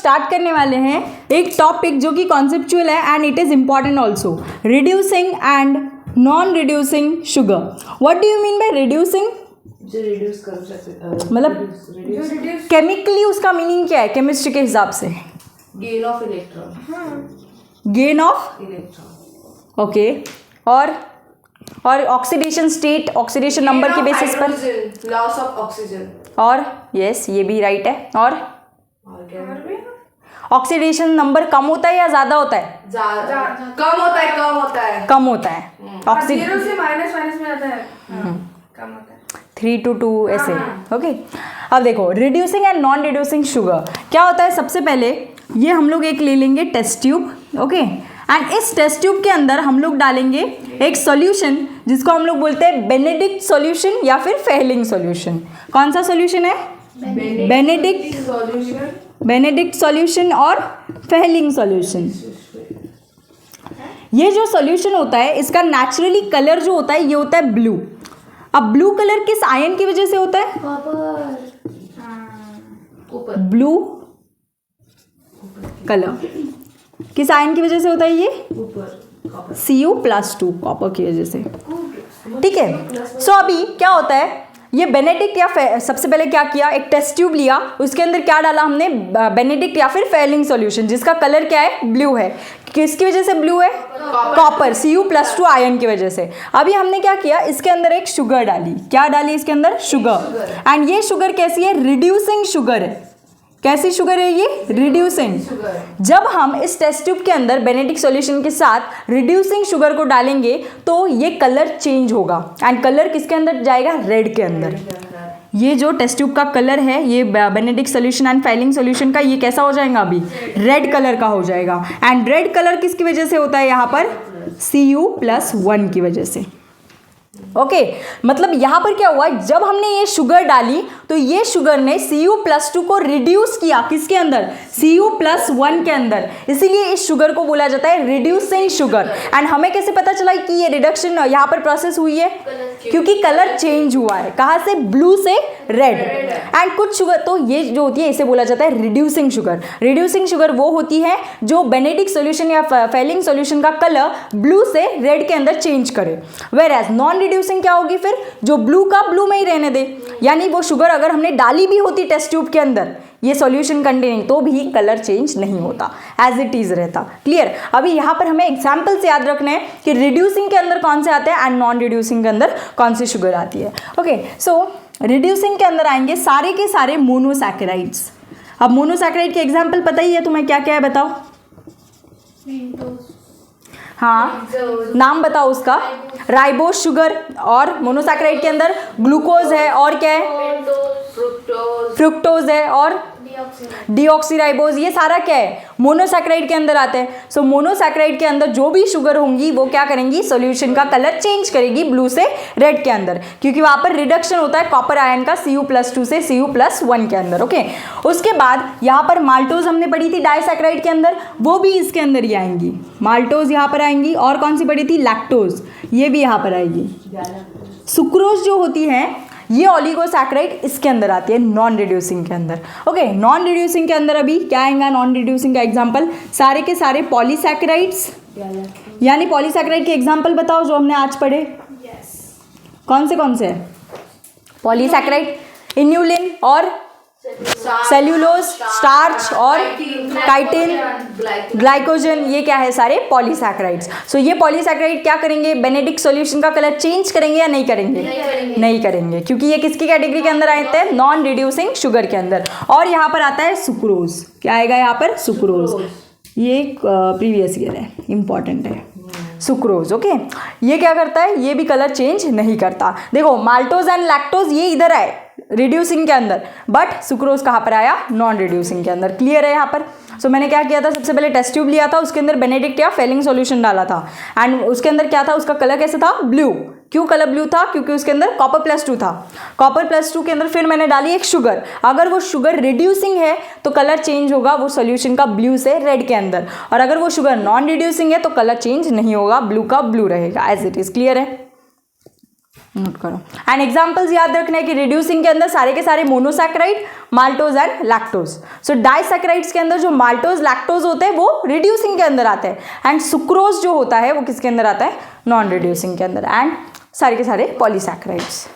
Start करने वाले हैं एक टॉपिक जो कि कॉन्सेप्चुअल है and it is important also, reducing and non reducing sugar. What do you mean by reducing? जो रिड्यूस कर सकते मतलब केमिकली उसका मीनिंग क्या है केमिस्ट्री के हिसाब से? Gain of electron. Gain of electron, okay. और ऑक्सीडेशन स्टेट, ऑक्सीडेशन नंबर के बेसिस पर, लॉस ऑफ ऑक्सीजन। और यस ये भी राइट है। और क्या? ऑक्सीडेशन नंबर कम होता है या ज़्यादा होता है? कम होता है, कम होता है, कम होता है। जीरो से माइनस में आता है, कम होता है 3 to 2 ऐसे। ओके, अब देखो reducing and non reducing sugar क्या होता है। सबसे पहले ये हम लोग एक ले लेंगे टेस्ट ट्यूब, ओके, एंड इस टेस्ट ट्यूब के अंदर हम लोग डालेंगे एक सॉल्यूशन जिसको हम लोग बोलते हैं बेनेडिक्ट सॉल्यूशन या फिर फेहलिंग सॉल्यूशन। कौन सा सॉल्यूशन है? बेनेडिक्ट सॉल्यूशन और फेहलिंग सॉल्यूशन। ये जो सॉल्यूशन होता है इसका नेचुरली कलर जो होता है ये होता है ब्लू। अब ब्लू कलर किस आयन की वजह से होता है? ब्लू कलर किस आयन की वजह से होता है? ये Cu+2 कॉपर की वजह से, ठीक है। सो अभी क्या होता है, ये बेनेडिक्ट या सबसे पहले क्या किया, एक टेस्ट ट्यूब लिया, उसके अंदर क्या डाला हमने, बेनेडिक्ट या फिर फेहलिंग सॉल्यूशन जिसका कलर क्या है, ब्लू है। किसकी वजह से ब्लू है? कॉपर, Cu+2 आयन की वजह से। अभी हमने क्या किया, इसके अंदर एक शुगर डाली। क्या डाली इसके अंदर? शुगर। एंड ये शुगर कैसी है? रिड्यूसिंग शुगर है। कैसी शुगर है ये? रिड्यूसिंग। जब हम इस टेस्ट ट्यूब के अंदर बेनेडिक्ट सॉल्यूशन के साथ रिड्यूसिंग शुगर को डालेंगे तो ये कलर चेंज होगा एंड कलर किसके अंदर जाएगा? रेड के अंदर। ये जो टेस्ट ट्यूब का कलर है ये Benedict solution and Fehling solution का, ये कैसा हो जाएगा? अभी रेड कलर का हो जाएगा। एंड रेड कलर किसकी वजह से होता है? यहाँ पर Cu+1 की वजह से। ओके, मतलब यहाँ पर क्या हुआ, जब हमने ये शुगर डाली तो ये शुगर ने Cu+2 को रिड्यूस किया किसके अंदर? Cu+1 के अंदर। इसीलिए इस शुगर को बोला जाता है रिड्यूसिंग शुगर। एंड हमें कैसे पता चला कि ये रिडक्शन यहाँ पर प्रोसेस हुई है? क्योंकि कलर चेंज हुआ है। कहाँ से? ब्लू से रेड। एंड कुछ शुगर तो ये जो होती है इसे बोला जाता है रिड्यूसिंग शुगर। रिड्यूसिंग शुगर वो होती है जो बेनेडिक्ट सॉल्यूशन या फेहलिंग सॉल्यूशन का कलर ब्लू से रेड के अंदर चेंज करे। वेयर एज नॉन रिड्यूसिंग क्या होगी फिर? जो ब्लू का ब्लू में ही रहने दे, यानी वो शुगर अगर हमने डाली भी होती टेस्ट ट्यूब के अंदर ये सॉल्यूशन कंटेनिंग तो भी कलर चेंज नहीं होता, एज इट इज रहता। क्लियर? अभी यहाँ पर हमें एग्जाम्पल से याद रखना है कि रिड्यूसिंग के अंदर कौन से आते हैं एंड नॉन रिड्यूसिंग के अंदर कौन सी शुगर आती है। ओके, सो रिड्यूसिंग के अंदर आएंगे सारे के सारे मोनोसैकेराइड्स। अब मोनोसैकेराइड के एग्जाम्पल पता ही है तुम्हें, क्या क्या है बताओ? हाँ, नाम बताओ उसका। राइबोज शुगर, और मोनोसैकेराइड के अंदर ग्लूकोज है, और क्या है? फ्रुक्टोज है, और डीऑक्सीराइबोज। ये सारा क्या है? मोनोसैकेराइड के अंदर आते हैं। सो मोनोसैकेराइड के अंदर जो भी शुगर होंगी वो क्या करेंगी? सॉल्यूशन का कलर चेंज करेगी ब्लू से रेड के अंदर, क्योंकि वहां पर रिडक्शन होता है कॉपर आयन का Cu+2 से Cu+1 के अंदर। ओके, उसके बाद यहाँ पर माल्टोज हमने पढ़ी थी डाइसैकेराइड के अंदर, वो भी इसके अंदर ही आएंगी। माल्टोज यहाँ पर आएंगी, और कौन सी पढ़ी थी? लैक्टोज, ये भी यहाँ पर आएगी। सुक्रोज जो होती है ये ओलिगोसैकेराइड इसके अंदर आती है नॉन रिड्यूसिंग के अंदर। ओके, नॉन रिड्यूसिंग के अंदर अभी क्या आएगा? नॉन रिड्यूसिंग का एग्जांपल सारे के सारे पॉलीसैकेराइड्स, यानी पॉलीसैकेराइड के एग्जांपल बताओ जो हमने आज पढ़े। कौन से है? पॉलीसैकेराइड, इन्यूलिन और सेल्यूलोज, स्टार्च और काइटिन, ग्लाइकोजन, ये क्या है? सारे पॉलीसैकेराइड्स। सो ये पॉलीसैकेराइड क्या करेंगे? बेनेडिक्ट सॉल्यूशन का कलर चेंज करेंगे या नहीं करेंगे? नहीं करेंगे, क्योंकि ये किसकी कैटेगरी के अंदर आते हैं? नॉन रिड्यूसिंग शुगर के अंदर। और यहाँ पर आता है सुक्रोज। क्या आएगा यहाँ पर? सुक्रोज। ये प्रीवियस ईयर है, इंपॉर्टेंट है सुक्रोज। ओके, ये क्या करता है? ये भी कलर चेंज नहीं करता। देखो माल्टोज एंड लैक्टोज ये इधर आए रिड्यूसिंग के अंदर, बट सुक्रोज कहाँ पर आया? नॉन रिड्यूसिंग के अंदर। क्लियर है यहाँ पर? सो मैंने क्या किया था, सबसे पहले टेस्ट ट्यूब लिया था, उसके अंदर बेनेडिक्ट या फेहलिंग सॉल्यूशन डाला था एंड उसके अंदर क्या था? उसका कलर कैसा था? ब्लू। क्यों कलर ब्लू था? क्योंकि उसके अंदर Cu+2 था। Cu+2 के अंदर फिर मैंने डाली एक शुगर। अगर वो शुगर रिड्यूसिंग है तो कलर चेंज होगा वो सॉल्यूशन का ब्लू से रेड के अंदर, और अगर वो शुगर नॉन रिड्यूसिंग है तो कलर चेंज नहीं होगा, ब्लू का ब्लू रहेगा एज इट इज। क्लियर है? नोट करो। एंड एग्जांपल्स याद रखना है कि रिड्यूसिंग के अंदर सारे के सारे monosaccharide, maltose and lactose. So disaccharides के अंदर जो माल्टोज लैक्टोज होते हैं वो रिड्यूसिंग के अंदर आते हैं, एंड सुक्रोज जो होता है वो किसके अंदर आता है, नॉन रिड्यूसिंग के अंदर, एंड सारे के सारे पॉलीसैकेराइड्स।